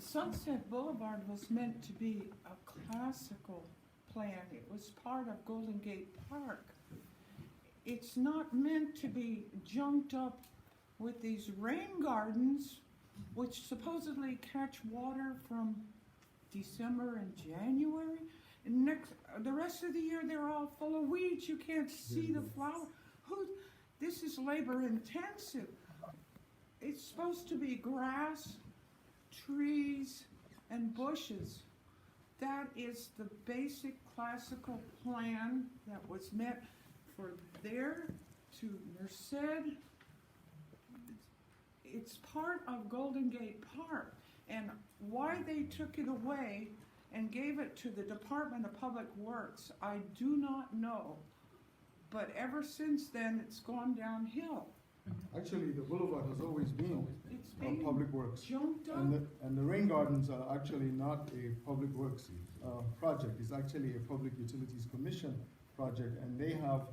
Sunset Boulevard was meant to be a classical plan. It was part of Golden Gate Park. It's not meant to be junked up with these rain gardens, which supposedly catch water from December and January. And the rest of the year, they're all full of weeds. You can't see the flower. This is labor intensive. It's supposed to be grass, trees, and bushes. That is the basic classical plan that was meant for there to Merced. It's part of Golden Gate Park. And why they took it away and gave it to the Department of Public Works, I do not know. But ever since then, it's gone downhill. Actually, the boulevard has always been It's being public works. junked up. And the rain gardens are actually not a public works project. It's actually a Public Utilities Commission project, and they have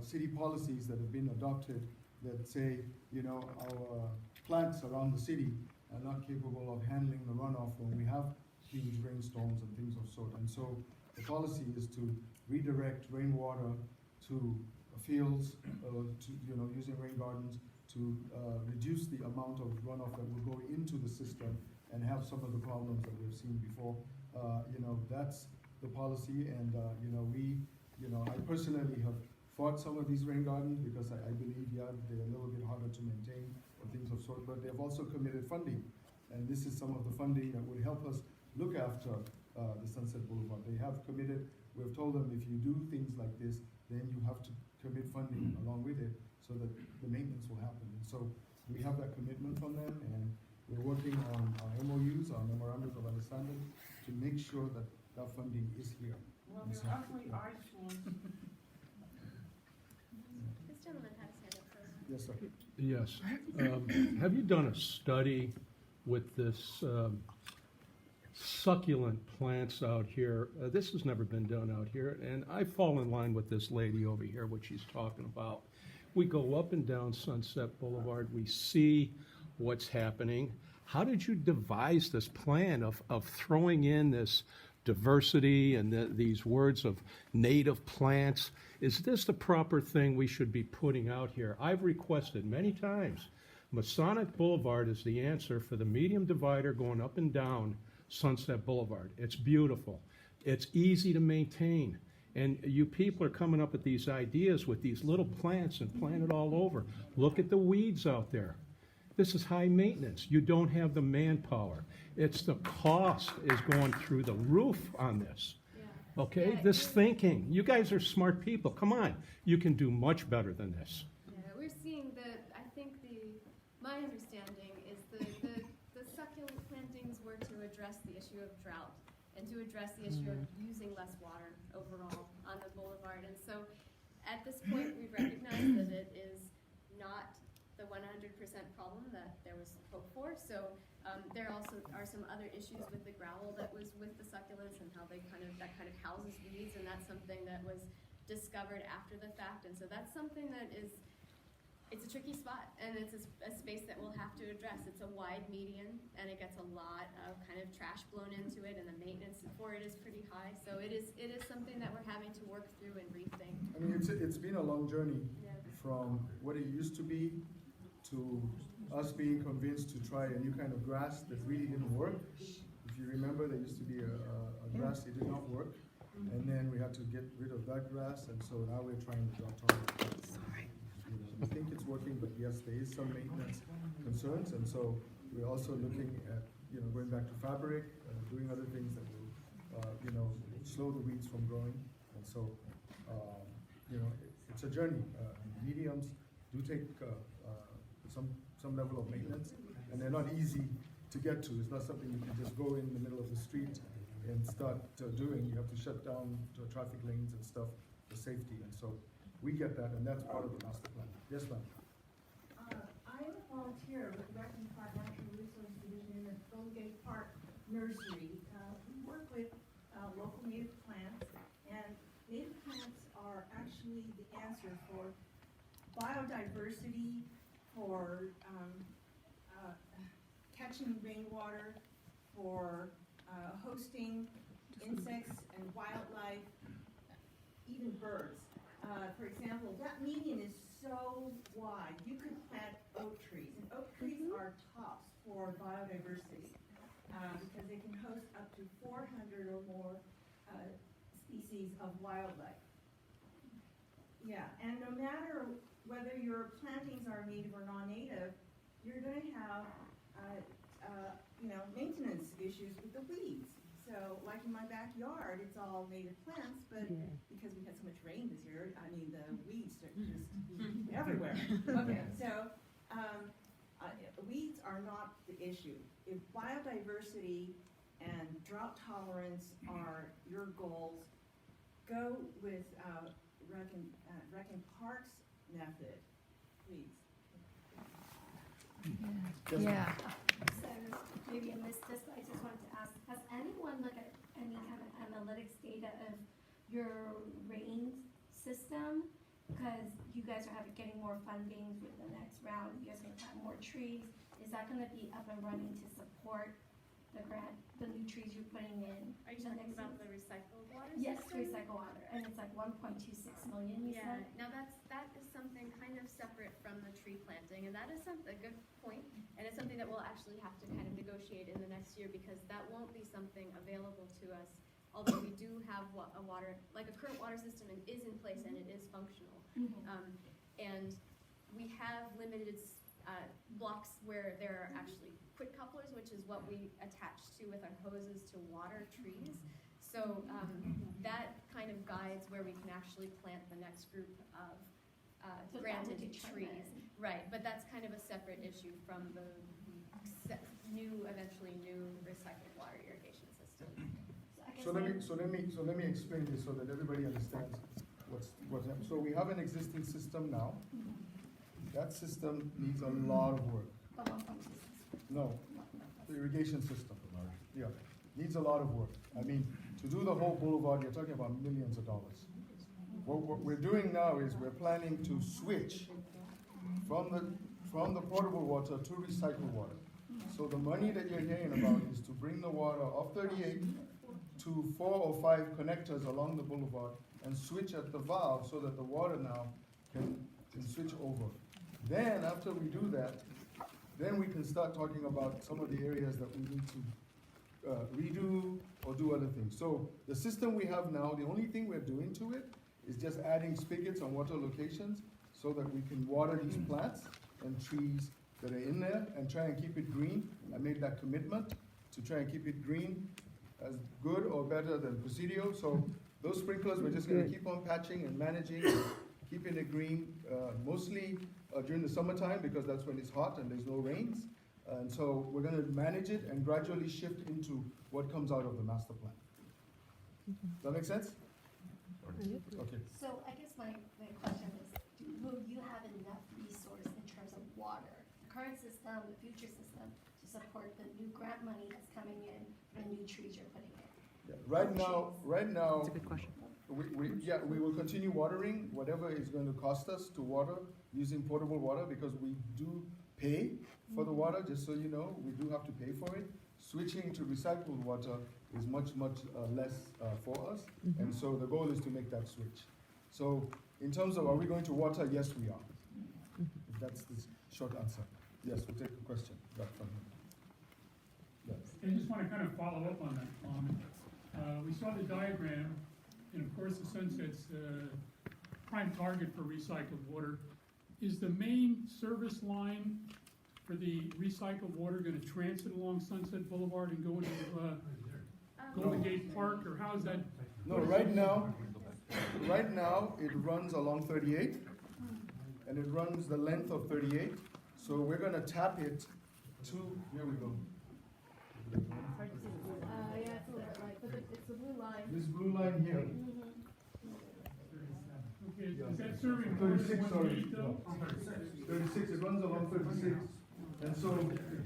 city policies that have been adopted that say, you know, our plants around the city are not capable of handling the runoff when we have huge rainstorms and things of sort. And so the policy is to redirect rainwater to fields, using rain gardens to reduce the amount of runoff that will go into the system and have some of the problems that we've seen before. That's the policy, and I personally have fought some of these rain gardens because I believe, they're a little bit harder to maintain or things of sort, but they've also committed funding. And this is some of the funding that would help us look after the Sunset Boulevard. They have committed. We've told them, if you do things like this, then you have to commit funding along with it so that the maintenance will happen. And so we have that commitment from them, and we're working on our MOUs, our memorandums of understanding, to make sure that that funding is here. Well, And they're so- ugly eyesores. This gentleman had his hand up first. Yes, sir. Yes. Have you done a study with this succulent plants out here? This has never been done out here, and I fall in line with this lady over here, what she's talking about. We go up and down Sunset Boulevard, we see what's happening. How did you devise this plan of throwing in this diversity and these words of native plants? Is this the proper thing we should be putting out here? I've requested many times, Masonic Boulevard is the answer for the medium divider going up and down Sunset Boulevard. It's beautiful. It's easy to maintain. And you people are coming up with these ideas with these little plants and plant it all over. Look at the weeds out there. This is high maintenance. You don't have the manpower. It's the cost is going through the roof on this. Yeah. Okay, Yeah, this thinking. You guys are smart people. Come on, you can do much better than this. Yeah, we're seeing my understanding is the succulent plantings were to address the issue of drought and to address the issue of using less water overall on the boulevard. And so at this point, we recognize that it is not the 100% problem that there was hope for. So there also are some other issues with the gravel that was with the succulents and how that kind of houses weeds, and that's something that was discovered after the fact. And so that's something that it's a tricky spot, and it's a space that we'll have to address. It's a wide median, and it gets a lot of kind of trash blown into it, and the maintenance for it is pretty high. So it is something that we're having to work through and rethink. I mean, it's been a long journey Yeah. from what it used to be to us being convinced to try a new kind of grass that really didn't work. If you remember, there used to be a grass that did not work, and then we had to get rid of that grass, and so now we're trying the Doctor. We think it's working, but yes, there is some maintenance concerns, and so we're also looking at going back to fabric, doing other things that will slow the weeds from growing, and so it's a journey. Mediums do take some level of maintenance, and they're not easy to get to. It's not something you can just go in the middle of the street and start doing. You have to shut down traffic lanes and stuff for safety, and so we get that, and that's part of the master plan. Yes, ma'am. I am a volunteer with Raccoon Park Natural Resource Division in the Golden Gate Park Nursery. We work with local native plants, and native plants are actually the answer for biodiversity, for catching rainwater, for hosting insects and wildlife, even birds. For example, that median is so wide, you could plant oak trees, and oak trees are tops for biodiversity, because they can host up to 400 or more species of wildlife. Yeah, and no matter whether your plantings are native or non-native, you're going to have, maintenance issues with the weeds. So, like in my backyard, it's all native plants, but because we had so much rain this year, I mean, the weeds are just everywhere. Okay, so weeds are not the issue. If biodiversity and drought tolerance are your goals, go with Reckon Park's method, please. Yeah. So maybe I missed this, but I just wanted to ask, has anyone looked at any kind of analytics data of your rain system? Because you guys are getting more funding for the next round, you guys are gonna have more trees. Is that gonna be up and running to support the new trees you're putting in? Are you the talking next about year? the recycled water Yes, system? recycle water, and it's like 1.26 million, you Yeah, said? now that is something kind of separate from the tree planting, and that is a good point, and it's something that we'll actually have to kind of negotiate in the next year, because that won't be something available to us, although we do have a current water system is in place and it is functional. And we have limited blocks where there are actually quick couplers, which is what we attach to with our hoses to water trees. So that kind of guides where we can actually plant the next group of So that granted would determine- trees. Right, but that's kind of a separate issue from the eventually new recycled water irrigation system. So I guess So let me explain this so that everybody understands what's happening. So we have an existing system now. That system needs a lot of work. the 1.26. No, the irrigation system, yeah, needs a lot of work. I mean, to do the whole boulevard, you're talking about millions of dollars. What we're doing now is we're planning to switch from the potable water to recycled water. So the money that you're hearing about is to bring the water off 38 to 4 or 5 connectors along the boulevard and switch at the valve so that the water now can switch over. Then, after we do that, then we can start talking about some of the areas that we need to redo or do other things. So the system we have now, the only thing we're doing to it is just adding spigots and water locations so that we can water these plants and trees that are in there and try and keep it green. I made that commitment to try and keep it green as good or better than Presidio. So those sprinklers, we're just gonna keep on patching and managing, keeping it green, mostly during the summertime because that's when it's hot and there's no rains. And so we're gonna manage it and gradually shift into what comes out of the master plan. Does that make sense? Okay. So I guess my question is, will you have enough resource in terms of water, the current system, the future system, to support the new grant money that's coming in for the new trees you're putting in? Yeah, right now. That's a good question. We will continue watering whatever is going to cost us to water using potable water because we do pay for the water, just so you know, we do have to pay for it. Switching to recycled water is much less for us, and so the goal is to make that switch. So in terms of are we going to water, yes we are. If that's the short answer. Yes, we'll take a question back from him. Yes. I just want to kind of follow up on that comment. We saw the diagram, and of course the Sunset's prime target for recycled water. Is the main service line for the recycled water going to transit along Sunset Boulevard and go into Golden Gate Park, or how is that? No, right now it runs along 38, and it runs the length of 38. So we're gonna tap it to, here we go. Yeah, it's the blue line. This blue line here. Okay, is that serving more 36, than sorry. one need though? 36, it runs along 36. And so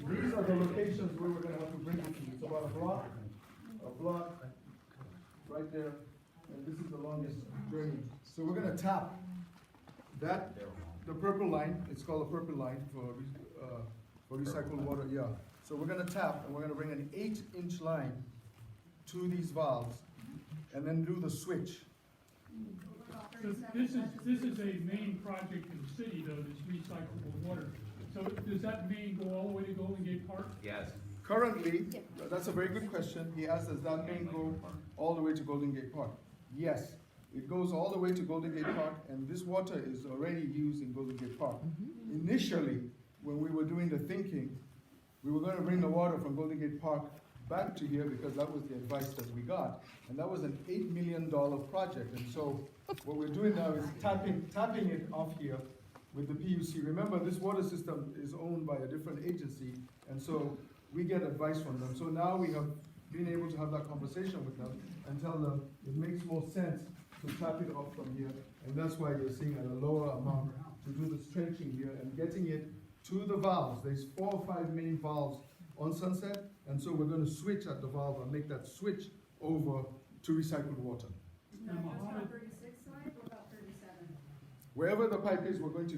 these are the locations where we're gonna have to bring it to. It's about a block, right there, and this is the longest journey. So we're gonna tap that, the purple line, it's called a purple line for recycled water, yeah. So we're gonna tap, and we're gonna bring an 8-inch line to these valves, and then do the switch. So this is a main project in the city though, this recyclable water. So does that main go all the way to Golden Gate Park? Yes. Currently, that's a very good question. He asked, does that main go all the way to Golden Gate Park? Yes, it goes all the way to Golden Gate Park, and this water is already used in Golden Gate Park. Initially, when we were doing the thinking, we were gonna bring the water from Golden Gate Park back to here because that was the advice that we got. And that was an $8 million project. And so what we're doing now is tapping it off here with the PUC. Remember, this water system is owned by a different agency, and so we get advice from them. So now we have been able to have that conversation with them and tell them it makes more sense to tap it off from here. And that's why you're seeing at a lower amount to do the trenching here and getting it to the valves. There's 4 or 5 main valves on Sunset, and so we're gonna switch at the valve and make that switch over to recycled water. Now, Mohammed, 36 side or about 37? Wherever the pipe is, we're going to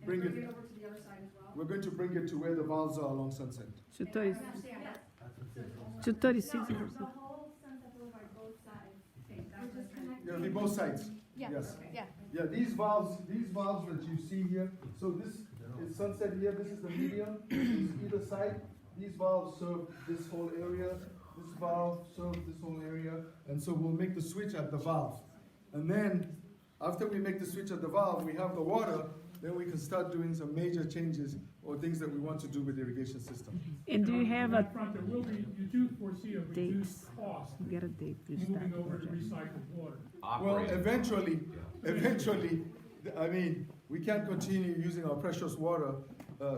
bring it, over to the other side as well? we're going to bring it to where the valves are along Sunset. To And I 36. understand that. To 36. The whole Sunset Boulevard, both sides. Okay, that's what I'm trying to- It'll be both sides. Yeah, Yes. yeah. Yeah, these valves that you see here, so this is Sunset here, this is the median, this is either side. These valves serve this whole area, this valve serves this whole area, and so we'll make the switch at the valve. And then, after we make the switch at the valve, we have the water, then we can start doing some major changes or things that we want to do with the irrigation system. And do you have a up front, there will be, you do foresee a reduced cost get a date to start moving the over to project? recycled water. Well, Operating. eventually, I mean, we can't continue using our precious water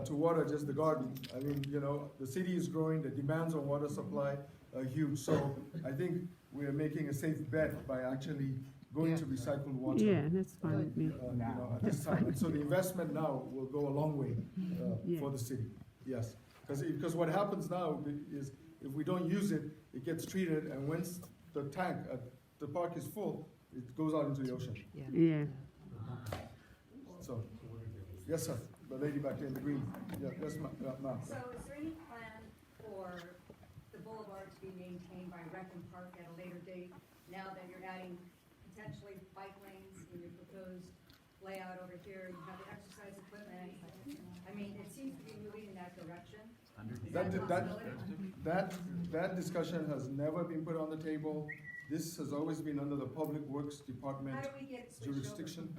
to water just the garden. I mean, you know, the city is growing, the demands on water supply are huge. So I think we are making a safe bet by actually going to recycled water. Yeah, that's fine with me. You know, at this time. And so the investment now will go a long way Yeah. for the city, yes. Because what happens now is if we don't use it, it gets treated, and once the tank at the park is full, it goes out into the ocean. Yeah. So, yes, sir, the lady back there in the green, yeah, yes, ma'am. So is there any plan for the boulevard to be maintained by Rec and Park at a later date, now that you're adding potentially bike lanes in your proposed layout over here, you have the exercise equipment? I mean, it seems to be moving in that direction. Is that a possibility? That discussion has never been put on the table. This has always been under the Public Works Department How do we get it switched over? jurisdiction.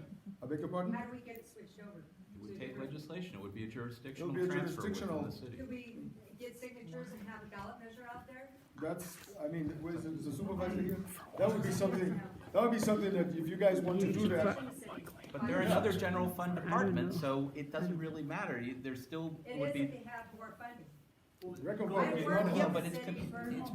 I beg your pardon? How do we get it switched over? It would take legislation, it would be a jurisdictional It'll be a transfer within jurisdictional- the city. Could we get signatures and have a ballot measure out there? That's, I mean, where is it, is the supervisor here? That would be something that if you guys want to do that, But they're another general fund department, so it doesn't really matter. There still It would is if be. they have more funding. Rec and Park I does work not Yeah, have. but it's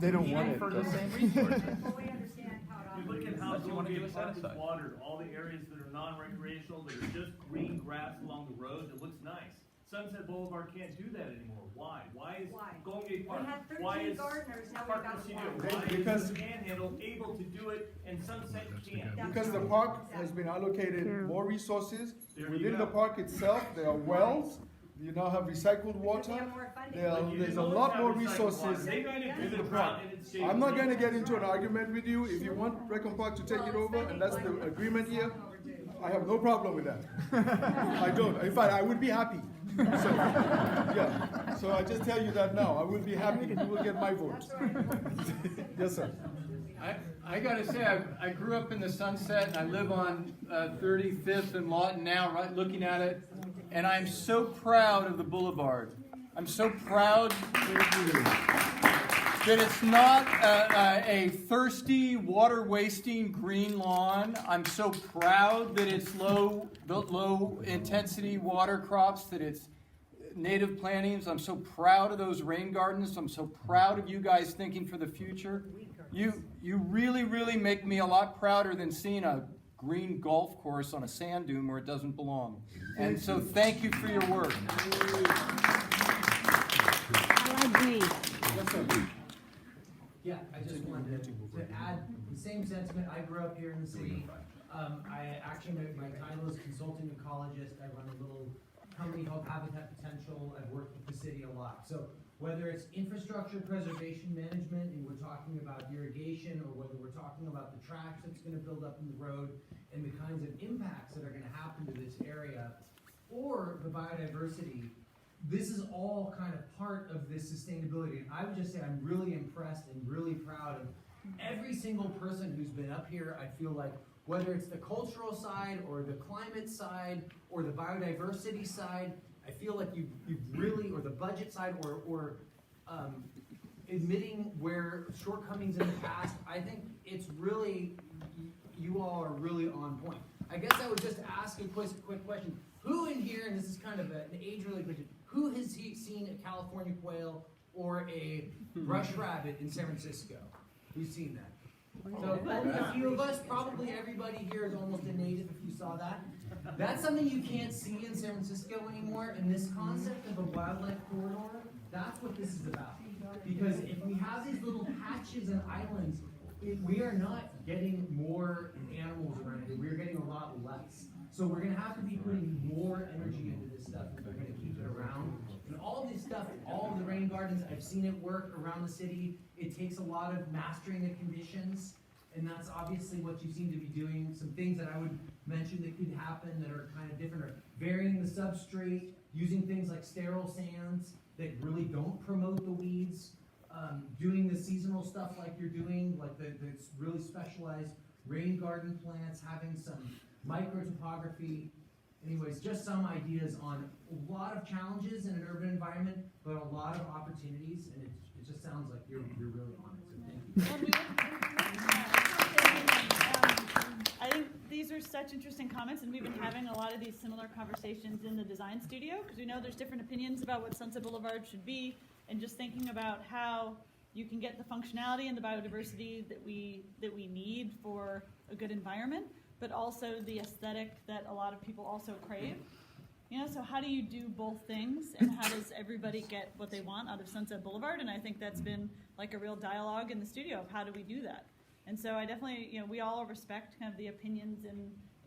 They don't want competing it. for the same resources. I fully understand how it You look operates. at how Unless you wanna do a Golden Gate Park is set-aside. watered, all the areas that are non-recreational, that are just green grass along the roads, it looks nice. Sunset Boulevard can't do that anymore. Why? Why is Why? Golden Gate We Park? had Why 13 is gardeners, now we've Park got Casino? one. Why Because- is Panhandle able to do it and Sunset can't? That's Because the right. park has been allocated Yeah. more resources. There you Within go. the park itself, there are wells, you now have recycled Because we water. have more funding. There are- But you there's a didn't lot have more recycled water. resources. They're going to do in the the drought park. and it's safe. I'm not gonna get into an argument with you. If you want Rec and Park to take it over, and that's the agreement here, I have no problem with that. I don't. In fact, I would be happy. So, yeah. So I just tell you that now. I will be happy. You will get my vote. That's right. Yes, sir. I gotta say, I grew up in the Sunset, and I live on 35th and Lawton now, right, looking at it, and I'm so proud of the boulevard. I'm so proud that it's not a thirsty, water-wasting green lawn. I'm so proud that it's low-intensity water crops, that it's native plantings. I'm so proud of those rain gardens. I'm so proud of you guys thinking for the future. You really, really make me a lot prouder than seeing a green golf course on a sand dune where it doesn't belong. And so thank you for your work. I agree. Yes, sir. Yeah, I just wanted to add the same sentiment. I grew up here in the city. My title is consulting ecologist. I run a little company called Habitat Potential. I've worked with the city a lot. So whether it's infrastructure preservation management, and we're talking about irrigation, or whether we're talking about the trash that's gonna build up in the road, and the kinds of impacts that are gonna happen to this area, or the biodiversity, this is all kind of part of this sustainability. And I would just say I'm really impressed and really proud of every single person who's been up here. I feel like whether it's the cultural side or the climate side or the biodiversity side, I feel like you've really, or the budget side, or admitting where shortcomings in the past, I think it's really, you all are really on point. I guess I would just ask a quick question. Who in here, and this is kind of an age-related question, who has seen a California quail or a brush rabbit in San Francisco? Who's seen that? So only a few of us, probably everybody here is almost a native if you saw that. That's something you can't see in San Francisco anymore, and this concept of a wildlife corridor, that's what this is about. Because if we have these little patches and islands, we are not getting more animals around here, we're getting a lot less. So we're gonna have to be putting more energy into this stuff if we're gonna keep it around. And all this stuff, all of the rain gardens, I've seen it work around the city. It takes a lot of mastering the conditions, and that's obviously what you seem to be doing. Some things that I would mention that could happen that are kind of different are varying the substrate, using things like sterile sands that really don't promote the weeds, doing the seasonal stuff like you're doing, like the really specialized rain garden plants, having some microtopography. Anyways, just some ideas on a lot of challenges in an urban environment, but a lot of opportunities, and it just sounds like you're really on it, so thank you. I think these are such interesting comments, and we've been having a lot of these similar conversations in the design studio, because we know there's different opinions about what Sunset Boulevard should be, and just thinking about how you can get the functionality and the biodiversity that we need for a good environment, but also the aesthetic that a lot of people also crave. You know, so how do you do both things, and how does everybody get what they want out of Sunset Boulevard? And I think that's been like a real dialogue in the studio of how do we do that. And so I definitely, you know, we all respect kind of the opinions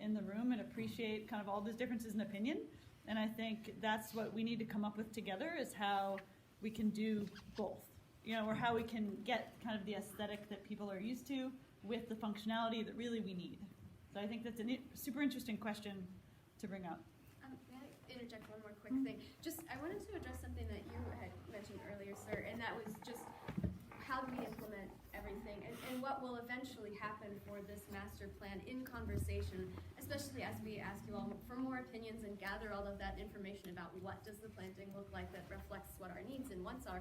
in the room and appreciate kind of all those differences in opinion. And I think that's what we need to come up with together, is how we can do both, you know, or how we can get kind of the aesthetic that people are used to with the functionality that really we need. So I think that's a super interesting question to bring up. May I interject one more quick thing? Just, I wanted to address something that you had mentioned earlier, sir, and that was just how do we implement everything, and what will eventually happen for this master plan in conversation, especially as we ask you all for more opinions and gather all of that information about what does the planting look like that reflects what our needs and wants are,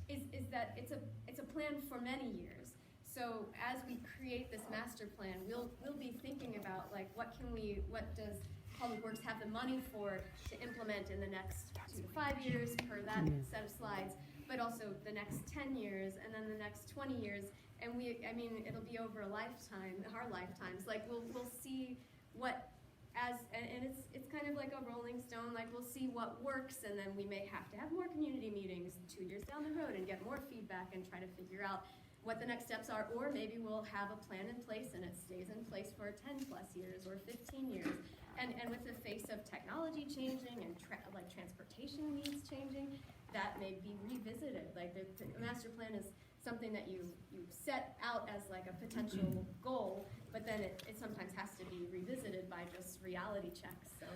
is that it's a plan for many years. So as we create this master plan, we'll be thinking about like what does Public Works have the money for to implement in the next 2 to 5 years per that set of slides, but also the next 10 years and then the next 20 years. And it'll be over a lifetime, our lifetimes. Like we'll see what and it's kind of like a rolling stone, like we'll see what works, and then we may have to have more community meetings 2 years down the road and get more feedback and try to figure out what the next steps are, or maybe we'll have a plan in place and it stays in place for 10 plus years or 15 years. And with the face of technology changing and like transportation needs changing, that may be revisited. Like the master plan is something that you set out as like a potential goal, but then it sometimes has to be revisited by just reality checks. So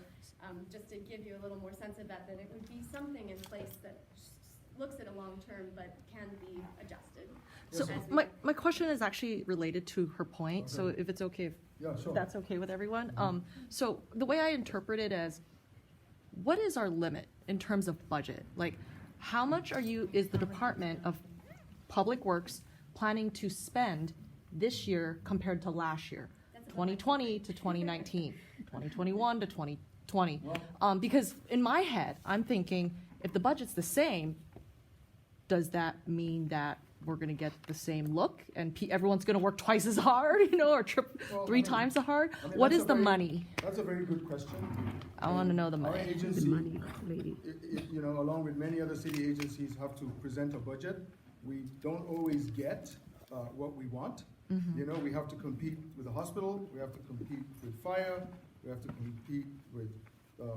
just to give you a little more sense of that it would be something in place that looks at a long term but can be adjusted. So my question is actually related to her point. Okay. So if it's okay, if that's okay with everyone. Mm-hmm. So the way I interpret it as, what is our limit in terms of budget? Like, how much is the Department of Public Works planning to spend this year compared to last year? 2020 to 2019, 2021 to 2020. Because in my head, I'm thinking, if the budget's the same, does that mean that we're going to get the same look and everyone's going to work twice as hard, or three times as hard? What is the money? That's a very good question. I want to know the money. Our agency, along with many other city agencies, have to present a budget. We don't always get what we want. Mm-hmm. We have to compete with the hospital, we have to compete with fire, we have to compete with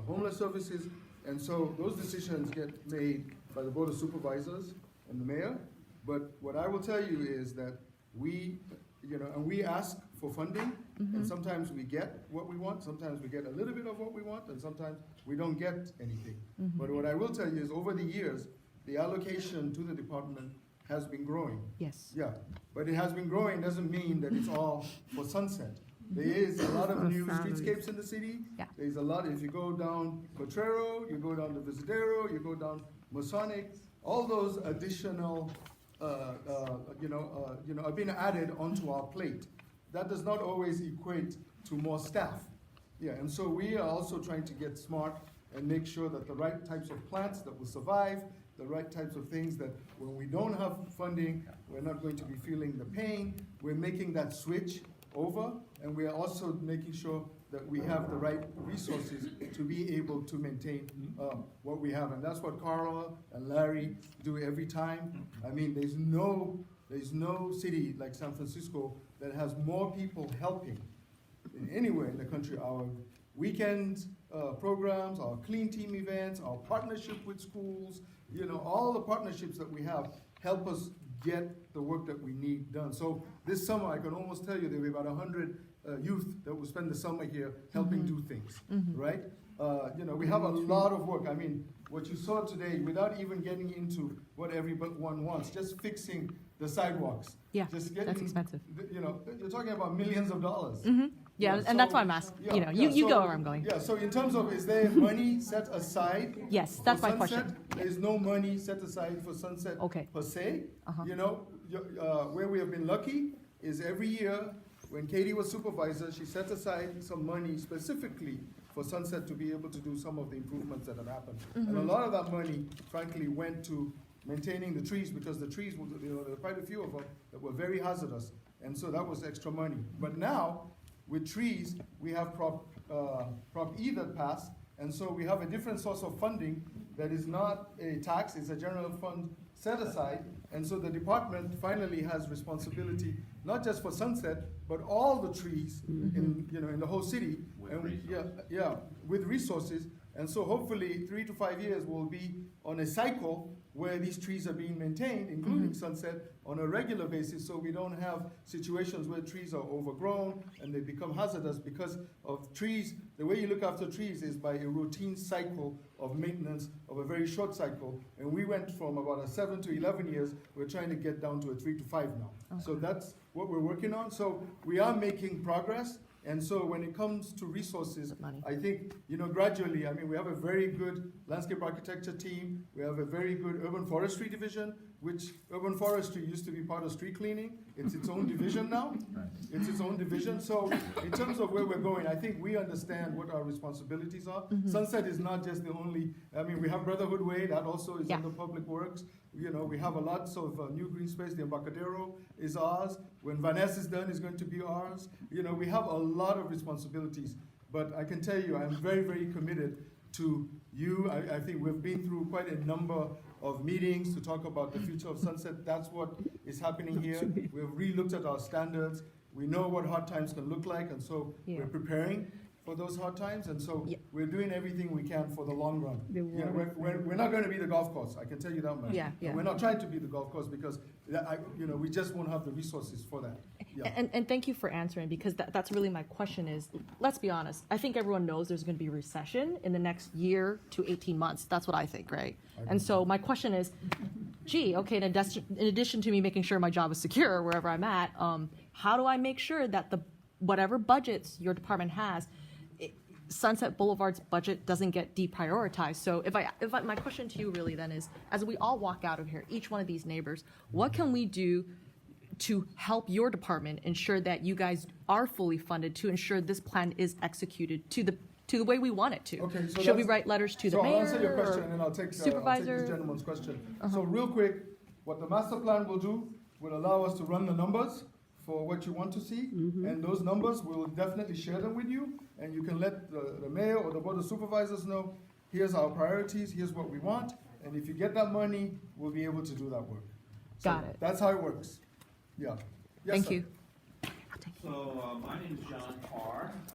homeless services, and so those decisions get made by the Board of Supervisors and the mayor. But what I will tell you is that we, and we ask for funding, and sometimes we get what we want, sometimes we get a little bit of what we want, and sometimes we don't get anything. But what I will tell you is over the years, the allocation to the department has been growing. Yes. Yeah, but it has been growing doesn't mean that it's all for Sunset. There is a lot of new streetscapes in the city. Yeah. There's a lot, if you go down Potrero, you go down to Visadero, you go down Masonic, all those additional, are being added onto our plate. That does not always equate to more staff. Yeah, and so we are also trying to get smart and make sure that the right types of plants that will survive, the right types of things that when we don't have funding, we're not going to be feeling the pain. We're making that switch over, and we are also making sure that we have the right resources to be able to maintain what we have. And that's what Carla and Larry do every time. I mean, there's no city like San Francisco that has more people helping in anywhere in the country. Our weekend programs, our clean team events, our partnership with schools, all the partnerships that we have help us get the work that we need done. So this summer, I can almost tell you there will be about 100 youth that will spend the summer here helping do things, right? We have a lot of work. I mean, what you saw today, without even getting into what everyone wants, just fixing the sidewalks. Yeah, just getting, that's expensive. You're talking about millions of dollars. Yeah, and that's why I'm asking. You go where I'm going. Yeah, so in terms of, is there money set aside? Yes, that's my Sunset? question. There's no money set aside for Sunset per se. Where we have been lucky is every year when Katie was supervisor, she set aside some money specifically for Sunset to be able to do some of the improvements that have happened. And a lot of that money, frankly, went to maintaining the trees, because the trees, there were quite a few of them that were very hazardous. And so that was extra money. But now, with trees, we have Prop E that passed, and so we have a different source of funding that is not a tax, it's a general fund set aside, and so the department finally has responsibility, not just for Sunset, but all the trees in the whole city. With resources, and so hopefully 3 to 5 years will be on a cycle where these trees are being maintained, including Sunset, on a regular basis, so we don't have situations where trees are overgrown and they become hazardous because of trees. The way you look after trees is by a routine cycle of maintenance of a very short cycle, and we went from about 7 to 11 years, we're trying to get down to a 3 to 5 now. Okay. So that's what we're working on. So we are making progress. And so when it comes to resources, I think, gradually, I mean, we have a very good landscape architecture team. We have a very good urban forestry division, which urban forestry used to be part of street cleaning. It's its own division now. It's its own division. So in terms of where we're going, I think we understand what our responsibilities are. Sunset is not just the only, I mean, we have Brotherhood Way, that also is under Public Works. We have a lot of new green space. The Embarcadero is ours. When Van Ness is done, it's going to be ours. We have a lot of responsibilities. But I can tell you, I'm very, very committed to you. I think we've been through quite a number of meetings to talk about the future of Sunset. That's what is happening here. We've re-looked at our standards. We know what hard times can look like, and so we're preparing for those hard times, and so we're doing everything we can for the long run. We're not going to be the golf course, I can tell you that much. And we're not trying to be the golf course because we just won't have the resources for that. And thank you for answering, because that's really my question is, let's be honest, I think everyone knows there's going to be a recession in the next year to 18 months. That's what I think, right? And so my question is, in addition to me making sure my job is secure wherever I'm at, how do I make sure that whatever budgets your department has, Sunset Boulevard's budget doesn't get deprioritized? So my question to you really then is, as we all walk out of here, each one of these neighbors, what can we do to help your department ensure that you guys are fully funded to ensure this plan is executed to the way we want it to? Okay, so should we write letters to the mayor? I'll answer your question and then I'll take supervisor? this gentleman's question. So real quick, what the master plan will do will allow us to run the numbers for what you want to see, and those numbers, we will definitely share them with you, and you can let the mayor or the board of supervisors know, here's our priorities, here's what we want, and if you get that money, we'll be able to do that work. Got it. That's how it works. Yeah. Yes, Thank sir. you. So my name is John Carr.